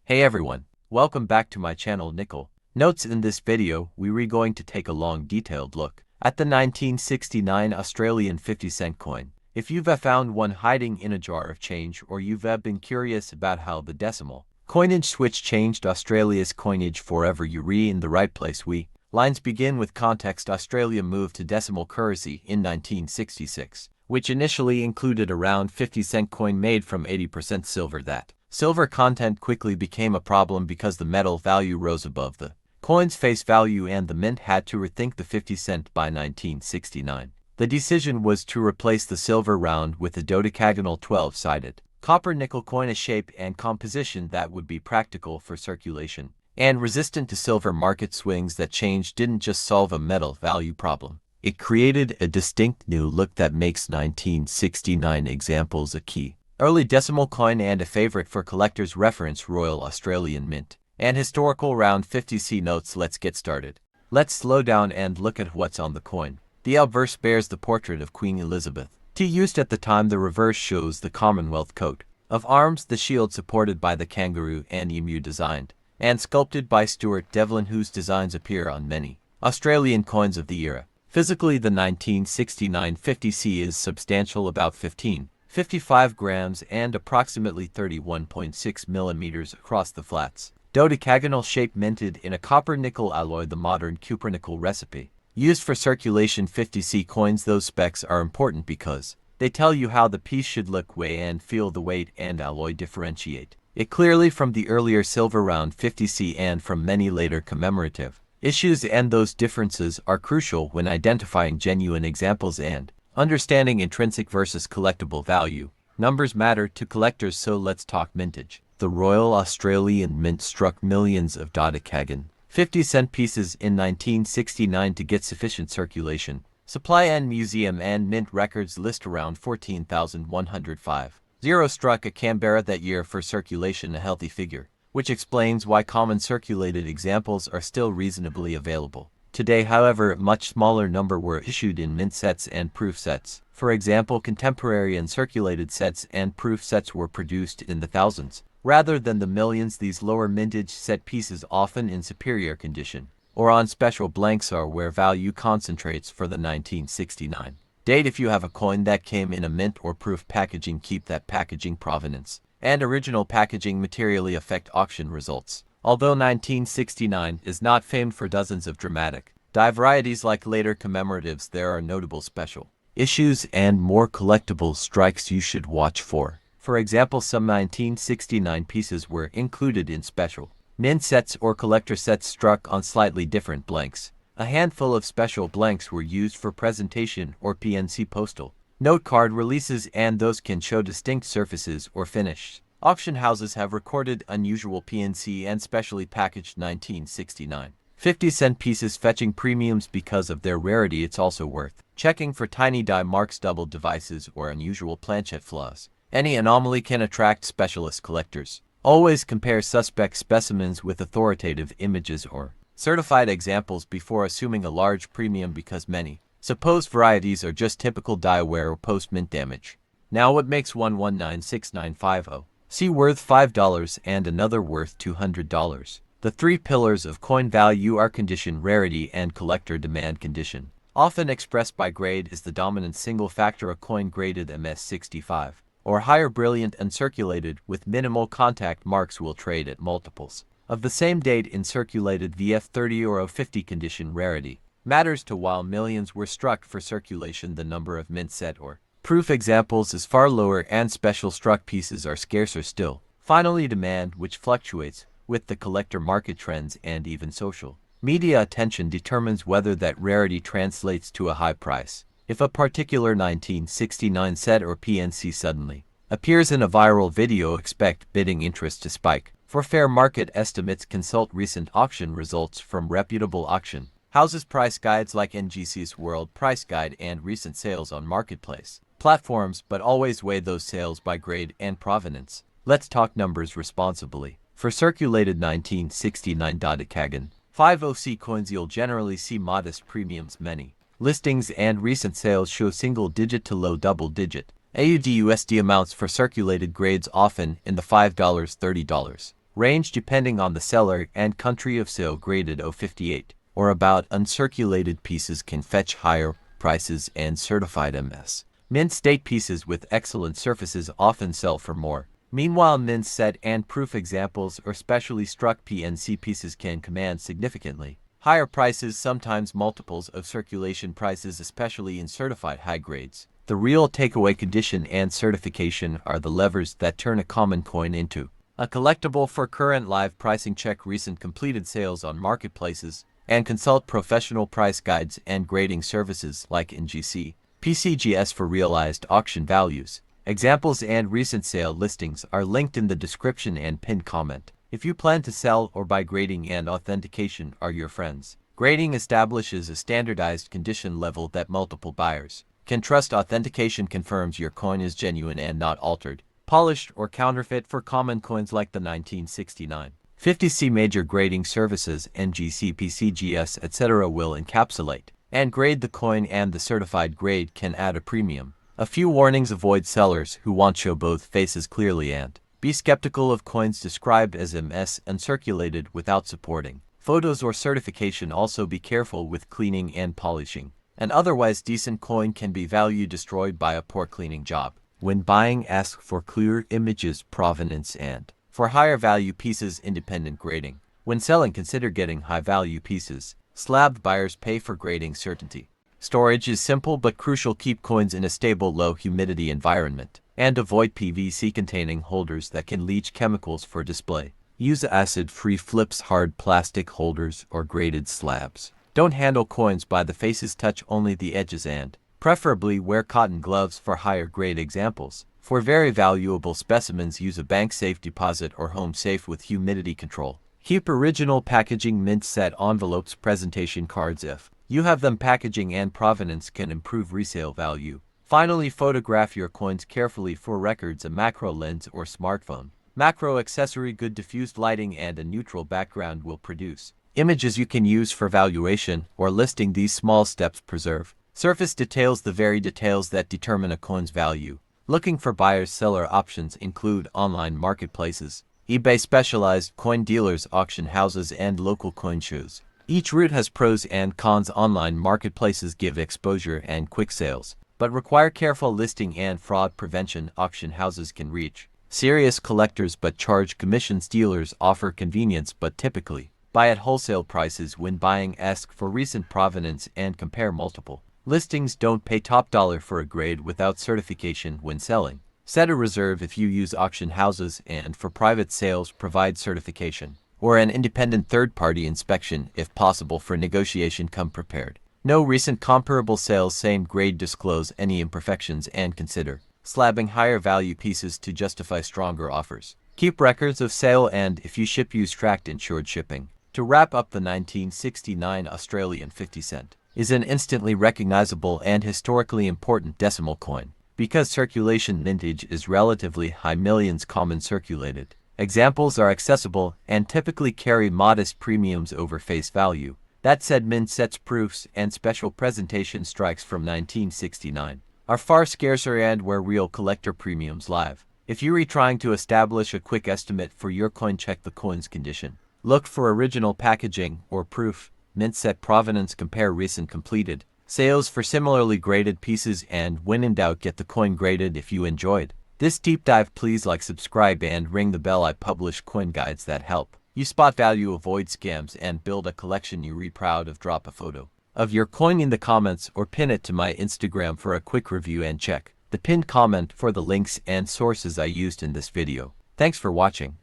Hey everyone, welcome back to my channel Nickel. Notes in this video, we're going to take a long detailed look at the 1969 Australian 50-cent coin. If you've found one hiding in a jar of change or you've been curious about how the decimal coinage switch changed Australia's coinage forever, you're in the right place. Lines begin with context. Australia moved to decimal currency in 1966, which initially included a round 50-cent coin made from 80% silver. That silver content quickly became a problem because the metal value rose above the coin's face value and the mint had to rethink the 50 cent by 1969. The decision was to replace the silver round with a dodecagonal 12-sided copper-nickel coin, a shape and composition that would be practical for circulation and resistant to silver market swings. That change didn't just solve a metal value problem. It created a distinct new look that makes 1969 examples a key early decimal coin and a favorite for collectors. Reference: Royal Australian Mint and historical round 50C notes. Let's get started. Let's slow down and look at what's on the coin. The obverse bears the portrait of Queen Elizabeth II used at the time. The reverse shows the Commonwealth coat of arms, the shield supported by the kangaroo and emu, designed and sculpted by Stuart Devlin, whose designs appear on many Australian coins of the era. Physically, the 1969 50C is substantial, about 55 grams and approximately 31.6 millimeters across the flats. Dodecagonal shape, minted in a copper-nickel alloy, the modern cupronickel recipe used for circulation 50C coins. Those specs are important because they tell you how the piece should look, weigh and feel. The weight and alloy differentiate it clearly from the earlier silver round 50C and from many later commemorative issues, and those differences are crucial when identifying genuine examples and understanding intrinsic versus collectible value. Numbers matter to collectors, so let's talk mintage. The Royal Australian Mint struck millions of dodecagon 50-cent pieces in 1969 to get sufficient circulation supply, and museum and mint records list around 14,105. Zero struck at Canberra that year for circulation, a healthy figure, which explains why common circulated examples are still reasonably available. Today, however, a much smaller number were issued in mint sets and proof sets. For example, contemporary and circulated sets and proof sets were produced in the thousands rather than the millions. These lower mintage set pieces, often in superior condition or on special blanks, are where value concentrates for the 1969 date. If you have a coin that came in a mint or proof packaging, keep that packaging provenance and original packaging materially affect auction results. Although 1969 is not famed for dozens of dramatic die varieties like later commemoratives, there are notable special issues and more collectible strikes you should watch for. For example, some 1969 pieces were included in special mint sets or collector sets struck on slightly different blanks. A handful of special blanks were used for presentation or PNC postal note card releases, and those can show distinct surfaces or finishes. Auction houses have recorded unusual PNC and specially packaged 1969 50-cent pieces fetching premiums because of their rarity. It's also worth checking for tiny die marks, double devices, or unusual planchette flaws. Any anomaly can attract specialist collectors. Always compare suspect specimens with authoritative images or certified examples before assuming a large premium, because many supposed varieties are just typical die wear or post-mint damage. Now, what makes one 196950 C worth $5 and another worth $200? The three pillars of coin value are condition, rarity, and collector demand. Condition, often expressed by grade, is the dominant single factor. A coin graded MS65 or higher, brilliant and circulated with minimal contact marks, will trade at multiples of the same date in circulated VF30 or 50. Condition, rarity, matters to while millions were struck for circulation. The number of mint set or proof examples is far lower and special struck pieces are scarcer still. Finally, demand, which fluctuates with the collector market trends and even social media attention, determines whether that rarity translates to a high price. If a particular 1969 set or PNC suddenly appears in a viral video, expect bidding interest to spike. For fair market estimates, consult recent auction results from reputable auction houses, price guides like NGC's World Price Guide, and recent sales on marketplace platforms, but always weigh those sales by grade and provenance. Let's talk numbers responsibly. For circulated 1969 dodecagon 50C coins, you'll generally see modest premiums. Many listings and recent sales show single-digit to low double-digit AUD/USD amounts for circulated grades, often in the $5, $30 Range depending on the seller and country of sale. Graded 058 or about uncirculated pieces can fetch higher prices, and certified MS mint state pieces with excellent surfaces often sell for more. Meanwhile, mint set and proof examples or specially struck PNC pieces can command significantly higher prices, sometimes multiples of circulation prices, especially in certified high grades. The real takeaway: condition and certification are the levers that turn a common coin into a collectible. For current live pricing, check recent completed sales on marketplaces and consult professional price guides and grading services like NGC, PCGS for realized auction values. Examples and recent sale listings are linked in the description and pinned comment. If you plan to sell or buy, grading and authentication are your friends. Grading establishes a standardized condition level that multiple buyers can trust. Authentication confirms your coin is genuine and not altered, polished, or counterfeit. For common coins like the 1969 50C, major grading services, NGC, PCGS, etc. will encapsulate and grade the coin, and the certified grade can add a premium. A few warnings: avoid sellers who want show both faces clearly, and be skeptical of coins described as MS uncirculated without supporting photos or certification. Also be careful with cleaning and polishing. An otherwise decent coin can be value destroyed by a poor cleaning job. When buying, ask for clear images, provenance, and for higher value pieces, independent grading. When selling, consider getting high value pieces. Slabbed buyers pay for grading certainty. Storage is simple but crucial. Keep coins in a stable, low humidity environment, and avoid PVC containing holders that can leach chemicals for display. Use acid-free flips, hard plastic holders, or graded slabs. Don't handle coins by the faces, touch only the edges, and preferably wear cotton gloves for higher grade examples. For very valuable specimens, use a bank safe deposit or home safe with humidity control. Keep original packaging, mint set envelopes, presentation cards if you have them. Packaging and provenance can improve resale value. Finally, photograph your coins carefully for records. A macro lens or smartphone macro accessory, good diffused lighting, and a neutral background will produce images you can use for valuation or listing. These small steps preserve surface details, the very details that determine a coin's value. Looking for buyers, seller options include online marketplaces, eBay, specialized coin dealers, auction houses, and local coin shows. Each route has pros and cons. Online marketplaces give exposure and quick sales, but require careful listing and fraud prevention. Auction houses can reach serious collectors but charge commissions. Dealers offer convenience but typically buy at wholesale prices. When buying, ask for recent provenance and compare multiple listings. Don't pay top dollar for a grade without certification. When selling, set a reserve if you use auction houses, and for private sales, provide certification or an independent third-party inspection if possible. For negotiation, come prepared. No recent comparable sales, same grade. Disclose any imperfections and consider slabbing higher value pieces to justify stronger offers. Keep records of sale, and if you ship, use tracked insured shipping. To wrap up, the 1969 Australian 50 cent is an instantly recognizable and historically important decimal coin. Because circulation mintage is relatively high, millions common circulated examples are accessible and typically carry modest premiums over face value. That said, mint sets, proofs, and special presentation strikes from 1969 are far scarcer and where real collector premiums live. If you're trying to establish a quick estimate for your coin, check the coin's condition. Look for original packaging or proof, mint set provenance, compare recent completed sales for similarly graded pieces, and when in doubt, get the coin graded. If you enjoyed this deep dive, please like, subscribe, and ring the bell. I publish coin guides that help you spot value, avoid scams, and build a collection you re proud of. Drop a photo of your coin in the comments or pin it to my Instagram for a quick review, and check the pinned comment for the links and sources I used in this video. Thanks for watching.